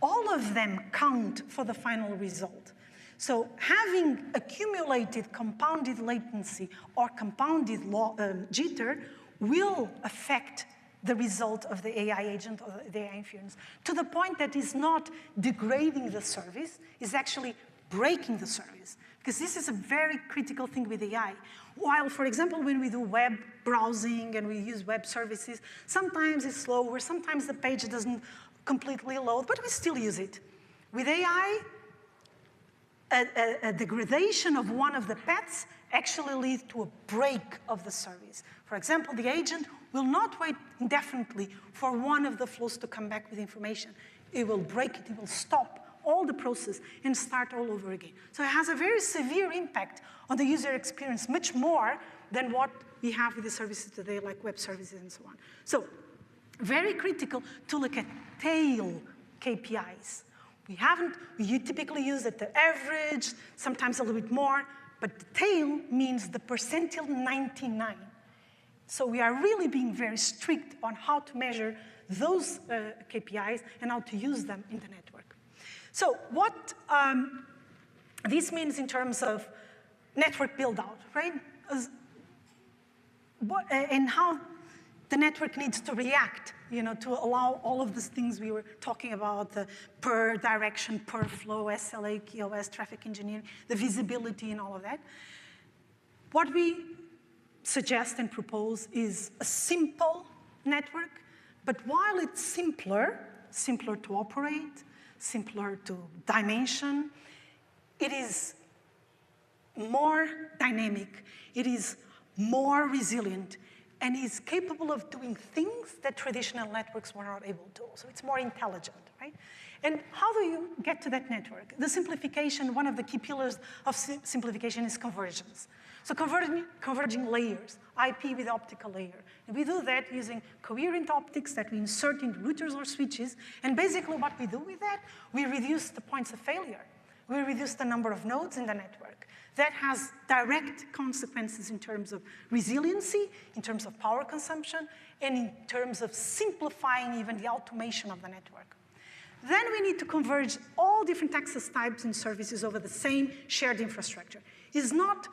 all of them count for the final result. So having accumulated compounded latency or compounded jitter will affect the result of the AI agent or the AI inference, to the point that is not degrading the service, is actually breaking the service. Because this is a very critical thing with AI. While, for example, when we do web browsing and we use web services, sometimes it's slower, sometimes the page doesn't completely load, but we still use it. With AI, a degradation of one of the paths actually leads to a break of the service. For example, the agent will not wait indefinitely for one of the flows to come back with information. It will break it, it will stop all the process and start all over again. So it has a very severe impact on the user experience, much more than what we have with the services today, like web services and so on. So very critical to look at tail KPIs. We typically use at the average, sometimes a little bit more, but the tail means the percentile 99. So we are really being very strict on how to measure those KPIs and how to use them in the network. So what this means in terms of network build-out, right? And how the network needs to react, to allow all of these things we were talking about, the per direction, per flow, SLA, QoS, traffic engineering, the visibility and all of that. What we suggest and propose is a simple network, but while it's simpler to operate, simpler to dimension, it is more dynamic, it is more resilient, and is capable of doing things that traditional networks were not able to. So it's more intelligent, right? And how do you get to that network? The simplification, one of the key pillars of simplification is convergence. So converging layers, IP with optical layer. And we do that using coherent optics that we insert into routers or switches. And basically what we do with that, we reduce the points of failure. We reduce the number of nodes in the network. That has direct consequences in terms of resiliency, in terms of power consumption, and in terms of simplifying even the automation of the network. Then we need to converge all different access types and services over the same shared infrastructure. It's not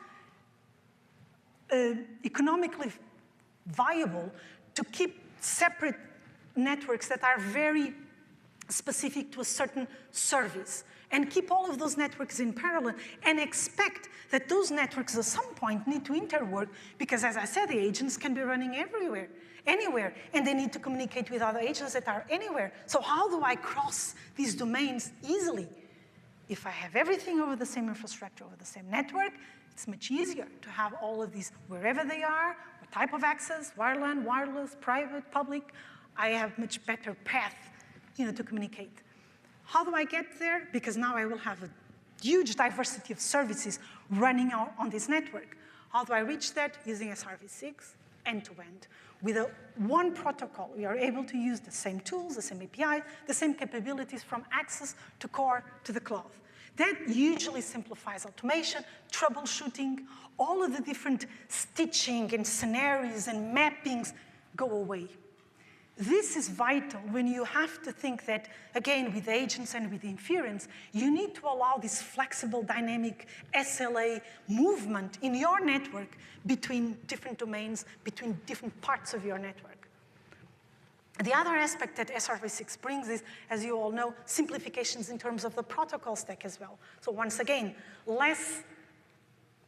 economically viable to keep separate networks that are very specific to a certain service and keep all of those networks in parallel and expect that those networks at some point need to interwork because, as I said, the agents can be running everywhere, anywhere, and they need to communicate with other agents that are anywhere. So how do I cross these domains easily? If I have everything over the same infrastructure, over the same network, it's much easier to have all of these wherever they are, what type of access, wireline, wireless, private, public. I have much better path, to communicate. How do I get there? Because now I will have a huge diversity of services running out on this network. How do I reach that? Using SRv6 end-to-end. With one protocol, we are able to use the same tools, the same APIs, the same capabilities from access to core to the cloud. That usually simplifies automation, troubleshooting, all of the different stitching and scenarios and mappings go away. This is vital when you have to think that, again, with agents and with inference, you need to allow this flexible, dynamic SLA movement in your network between different domains, between different parts of your network. The other aspect that SRv6 brings is, as you all know, simplifications in terms of the protocol stack as well. So once again, less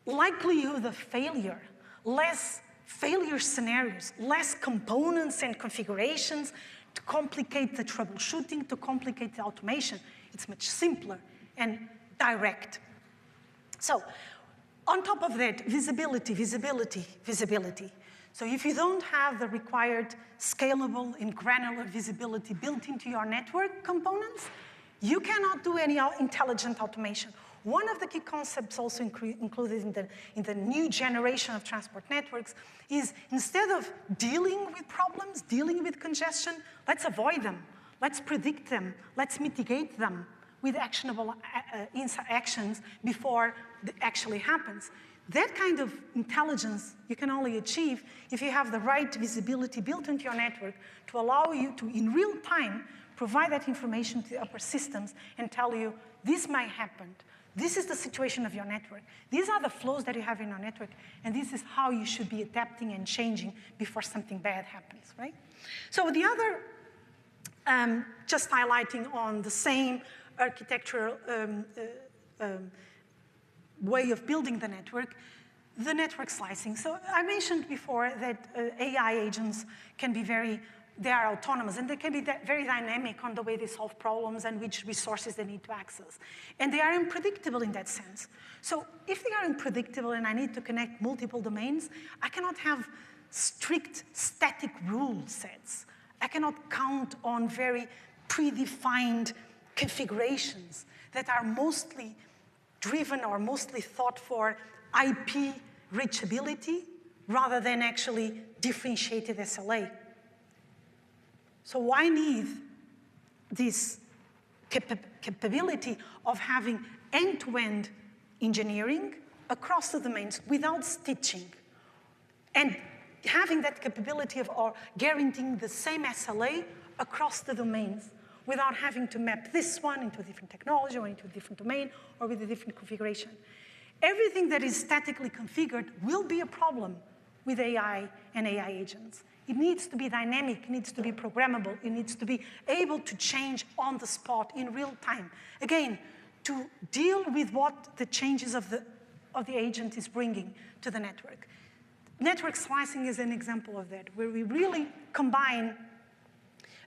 likelihood of failure, less failure scenarios, less components and configurations to complicate the troubleshooting, to complicate the automation. It's much simpler and direct. So on top of that, visibility. So if you don't have the required scalable and granular visibility built into your network components, you cannot do any intelligent automation. One of the key concepts also included in the new generation of transport networks is instead of dealing with problems, dealing with congestion, let's avoid them. Let's predict them. Let's mitigate them with actionable actions before it actually happens. That kind of intelligence you can only achieve if you have the right visibility built into your network to allow you to, in real time, provide that information to the upper systems and tell you, this might happen. This is the situation of your network. These are the flows that you have in your network, and this is how you should be adapting and changing before something bad happens, right? So the other, just highlighting on the same architectural way of building the network slicing. So I mentioned before that AI agents can be they are autonomous, and they can be very dynamic on the way they solve problems and which resources they need to access. And they are unpredictable in that sense. So if they are unpredictable and I need to connect multiple domains, I cannot have strict static rule sets. I cannot count on very predefined configurations that are mostly driven or mostly thought for IP reachability rather than actually differentiated SLA. So why need this capability of having end-to-end engineering across the domains without stitching? And having that capability of guaranteeing the same SLA across the domains without having to map this one into a different technology or into a different domain or with a different configuration. Everything that is statically configured will be a problem with AI and AI agents. It needs to be dynamic, it needs to be programmable, it needs to be able to change on the spot in real time. Again, to deal with what the changes of the agent is bringing to the network. Network slicing is an example of that, where we really combine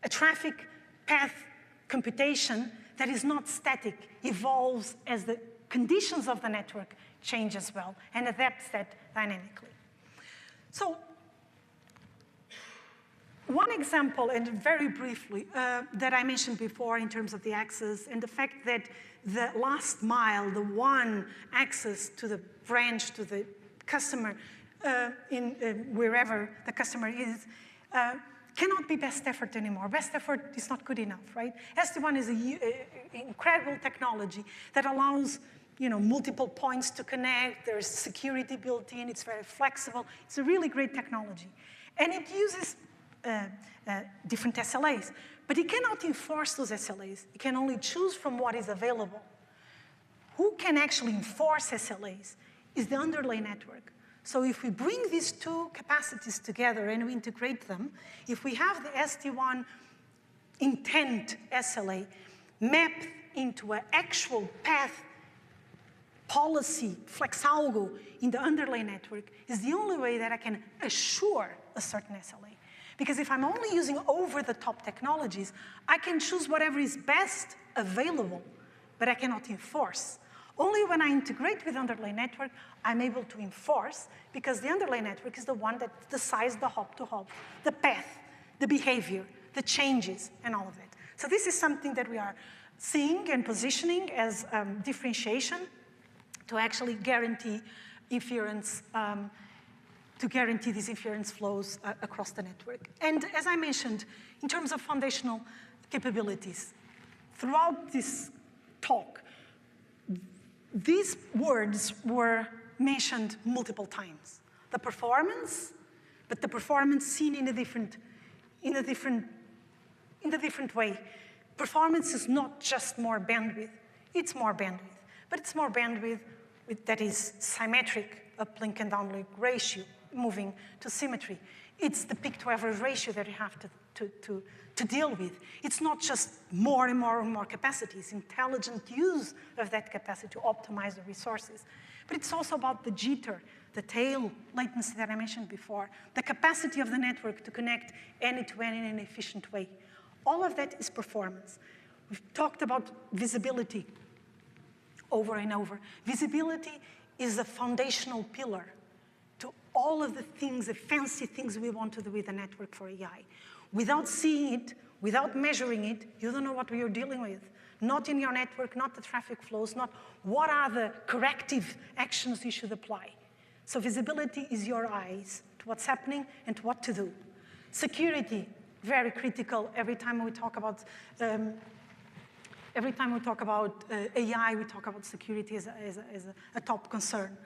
a traffic path computation that is not static, evolves as the conditions of the network change as well, and adapts that dynamically. So, one example, and very briefly, that I mentioned before in terms of the access and the fact that the last mile, the WAN access to the branch, to the customer, wherever the customer is, cannot be best effort anymore. Best effort is not good enough, right? SD-WAN is an incredible technology that allows multiple points to connect. There's security built in. It's very flexible. It's a really great technology. And it uses different SLAs. But it cannot enforce those SLAs. It can only choose from what is available. Who can actually enforce SLAs is the underlay network. So if we bring these two capacities together and we integrate them, if we have the SD-WAN intent SLA mapped into an actual path policy, FlexAlgo, in the underlay network, is the only way that I can assure a certain SLA. Because if I'm only using over-the-top technologies, I can choose whatever is best available, but I cannot enforce. Only when I integrate with underlay network, I'm able to enforce, because the underlay network is the one that decides the hop-to-hop, the path, the behavior, the changes, and all of that. So this is something that we are seeing and positioning as differentiation to actually guarantee inference, to guarantee these inference flows across the network. And as I mentioned, in terms of foundational capabilities, throughout this talk, these words were mentioned multiple times. The performance, but the performance seen in a different way. Performance is not just more bandwidth, it's more bandwidth. But it's more bandwidth that is symmetric, uplink and downlink ratio, moving to symmetry. It's the peak-to-average ratio that you have to deal with. It's not just more and more and more capacity. It's intelligent use of that capacity to optimize the resources. But it's also about the jitter, the tail latency that I mentioned before, the capacity of the network to connect end-to-end in an efficient way. All of that is performance. We've talked about visibility over and over. Visibility is a foundational pillar to all of the things, the fancy things we want to do with the network for AI. Without seeing it, without measuring it, you don't know what you're dealing with. Not in your network, not the traffic flows, not what are the corrective actions you should apply. So visibility is your eyes to what's happening and to what to do. Security, very critical. Every time we talk about AI, we talk about security as a top concern.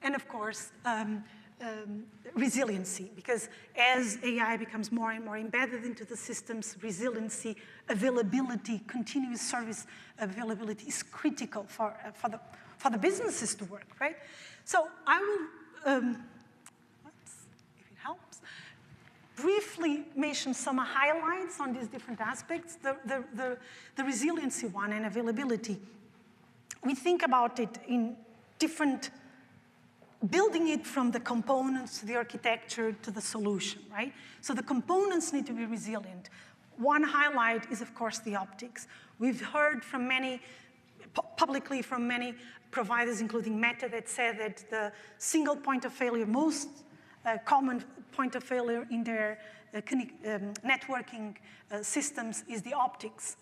And of course, resiliency, because as AI becomes more and more embedded into the systems, resiliency, availability, continuous service availability is critical for the businesses to work, right? So I will, if it helps, briefly mention some highlights on these different aspects. The resiliency one and availability, we think about it in different, building it from the components to the architecture to the solution, right? So the components need to be resilient. One highlight is, of course, the optics. We've heard from many, publicly from many providers, including Meta, that said that the single point of failure, most common point of failure in their networking systems is the optics.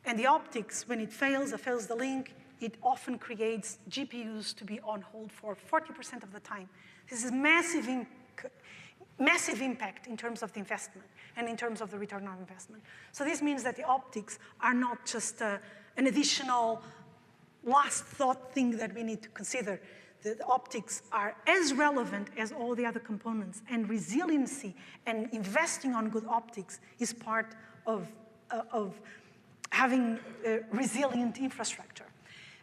And the optics, when it fails or fails the link, it often creates GPUs to be on hold for 40% of the time. This is massive impact in terms of the investment and in terms of the return on investment. So this means that the optics are not just an additional last thought thing that we need to consider. The optics are as relevant as all the other components, and resiliency and investing on good optics is part of having resilient infrastructure.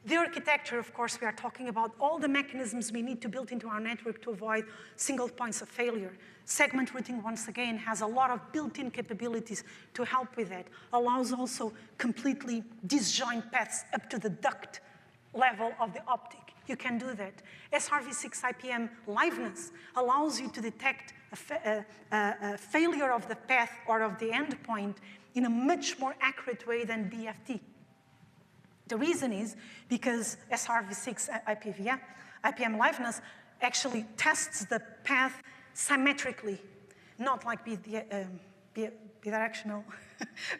The architecture, of course, we are talking about all the mechanisms we need to build into our network to avoid single points of failure. Segment routing, once again, has a lot of built-in capabilities to help with that. Allows also completely disjoint paths up to the duct level of the optic. You can do that. SRv6 IPM liveness allows you to detect a failure of the path or of the endpoint in a much more accurate way than BFT. The reason is because SRv6 IPM liveness actually tests the path symmetrically, not like bidirectional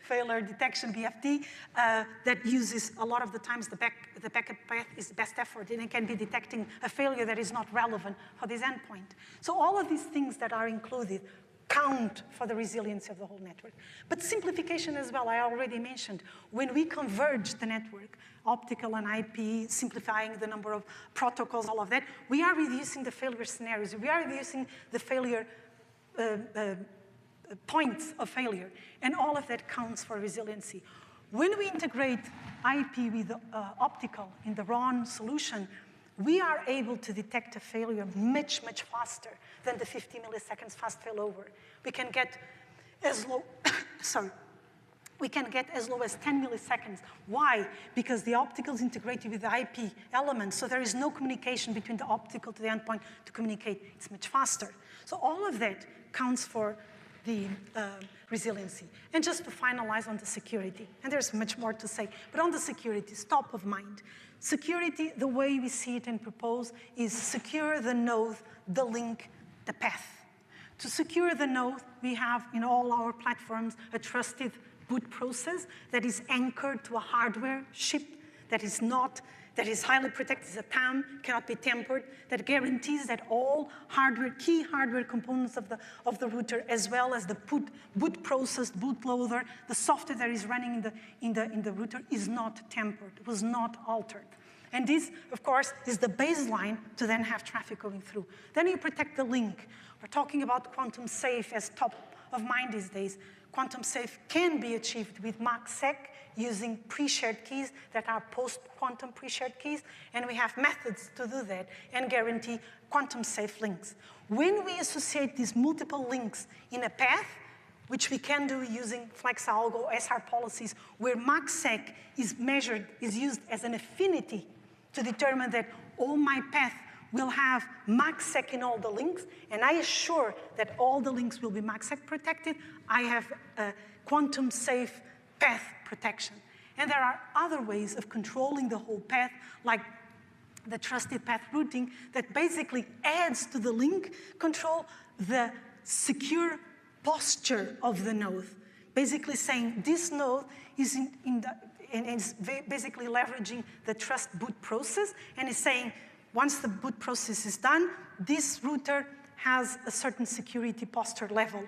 failure detection, BFD, that uses a lot of the times the backup path is the best effort, and it can be detecting a failure that is not relevant for this endpoint. So all of these things that are included count for the resilience of the whole network. But simplification as well, I already mentioned. When we converge the network, optical and IP, simplifying the number of protocols, all of that, we are reducing the failure scenarios. We are reducing the failure points of failure, and all of that counts for resiliency. When we integrate IP with optical in the WAN solution, we are able to detect a failure much, much faster than the 50 milliseconds fast failover. We can get as low, we can get as low as 10 milliseconds. Why? Because the optical is integrated with the IP element, so there is no communication between the optical to the endpoint to communicate. It's much faster. So all of that counts for the resiliency. And just to finalize on the security, and there's much more to say, but on the security, it's top of mind. Security, the way we see it and propose, is secure the node, the link, the path. To secure the node, we have in all our platforms a trusted boot process that is anchored to a hardware chip that is highly protected as a PAM, cannot be tampered, that guarantees that all key hardware components of the router, as well as the boot process, bootloader, the software that is running in the router is not tampered, was not altered. And this, of course, is the baseline to then have traffic going through. Then you protect the link. We're talking about quantum safe as top of mind these days. Quantum safe can be achieved with MACsec using pre-shared keys that are post-quantum pre-shared keys, and we have methods to do that and guarantee quantum safe links. When we associate these multiple links in a path, which we can do using FlexAlgo SR policies, where MACsec is used as an affinity to determine that all my path will have MACsec in all the links, and I assure that all the links will be MACsec protected, I have a quantum safe path protection. And there are other ways of controlling the whole path, like the trusted path routing, that basically adds to the link control the secure posture of the node. Basically saying this node is basically leveraging the trust boot process, and is saying, once the boot process is done, this router has a certain security posture level.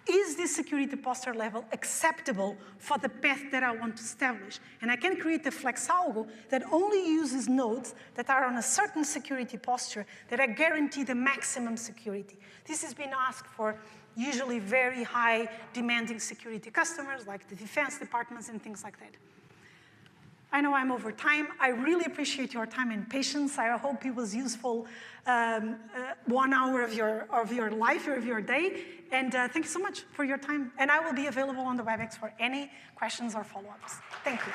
Is this security posture level acceptable for the path that I want to establish? And I can create a FlexAlgo that only uses nodes that are on a certain security posture that I guarantee the maximum security. This has been asked for usually very high demanding security customers like the defense departments and things like that. I know I'm over time. I really appreciate your time and patience. I hope it was useful 1 hour of your life or of your day. And thank you so much for your time. And I will be available on the WebEx for any questions or follow-ups. Thank you.